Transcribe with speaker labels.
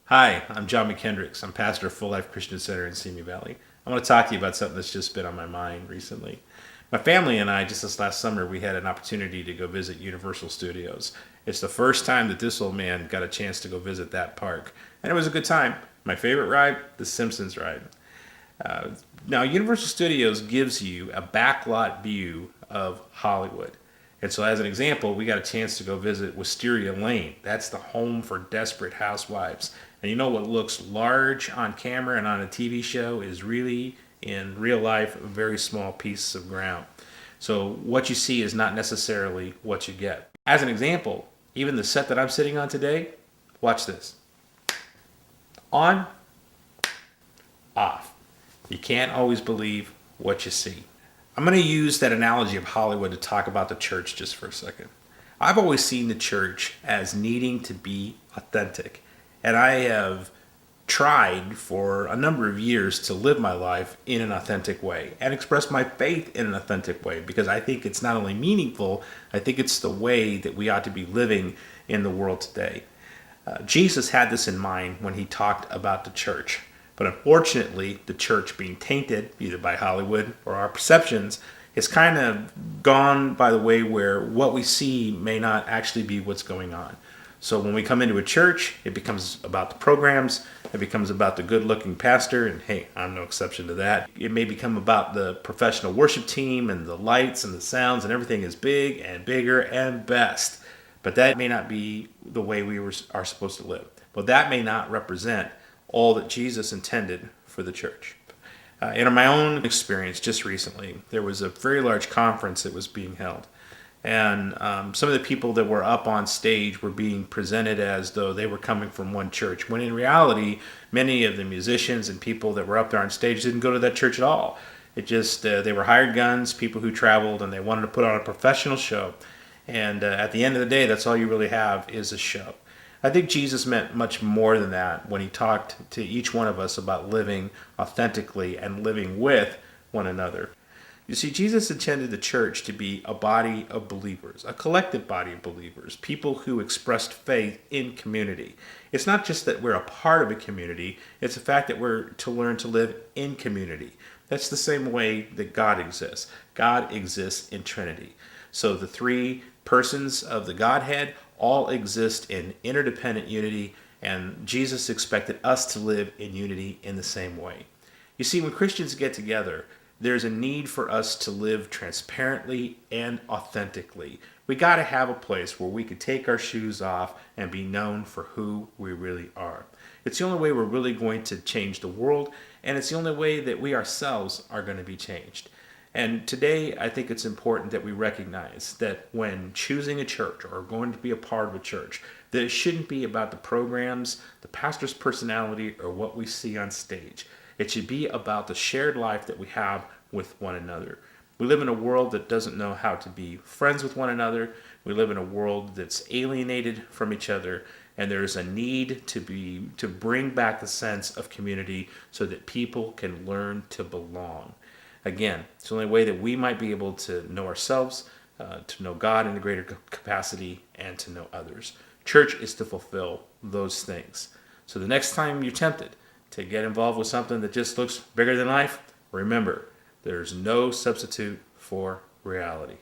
Speaker 1: Hi, I'm John McKendricks. I'm pastor of Full Life Christian Center in Simi Valley. I want to talk to you about something that's just been on my mind recently. My family and I, just this last summer, we had an opportunity to go visit Universal Studios. It's the first time that this old man got a chance to go visit that park, and it was a good time. My favorite ride, the Simpsons ride. Uh, Now, Universal Studios gives you a backlot view of Hollywood. And so, as an example, we got a chance to go visit Wisteria Lane. That's the home for desperate housewives. And you know what looks large on camera and on a TV show is really, in real life, a very small piece of ground. So, what you see is not necessarily what you get. As an example, even the set that I'm sitting on today, watch this. On, off. You can't always believe what you see. I'm going to use that analogy of Hollywood to talk about the church just for a second. I've always seen the church as needing to be authentic, and I have tried for a number of years to live my life in an authentic way and express my faith in an authentic way because I think it's not only meaningful, I think it's the way that we ought to be living in the world today. Jesus had this in mind when he talked about the church. But unfortunately, the church being tainted either by Hollywood or our perceptions is kind of gone by the way where what we see may not actually be what's going on. So when we come into a church, it becomes about the programs, it becomes about the good looking pastor, and hey, I'm no exception to that. It may become about the professional worship team and the lights and the sounds, and everything is big and bigger and best. But that may not be the way are supposed to live. Well, that may not represent all that Jesus intended for the church. In my own experience, just recently, there was a very large conference that was being held. And some of the people that were up on stage were being presented as though they were coming from one church, when in reality, many of the musicians and people that were up there on stage didn't go to that church at all. It just, they were hired guns, people who traveled, and they wanted to put on a professional show. And at the end of the day, that's all you really have is a show. I think Jesus meant much more than that when he talked to each one of us about living authentically and living with one another. You see, Jesus intended the church to be a body of believers, a collective body of believers, people who expressed faith in community. It's not just that we're a part of a community, it's the fact that we're to learn to live in community. That's the same way that God exists. God exists in Trinity. So the three persons of the Godhead all exist in interdependent unity, and Jesus expected us to live in unity in the same way. You see, when Christians get together, there's a need for us to live transparently and authentically. We got to have a place where we can take our shoes off and be known for who we really are. It's the only way we're really going to change the world, and it's the only way that we ourselves are going to be changed. And today, I think it's important that we recognize that when choosing a church or going to be a part of a church, that it shouldn't be about the programs, the pastor's personality, or what we see on stage. It should be about the shared life that we have with one another. We live in a world that doesn't know how to be friends with one another. We live in a world that's alienated from each other, and there's a need to bring back the sense of community so that people can learn to belong. Again, it's the only way that we might be able to know ourselves, to know God in a greater capacity, and to know others. Church is to fulfill those things. So the next time you're tempted to get involved with something that just looks bigger than life, remember, there's no substitute for reality.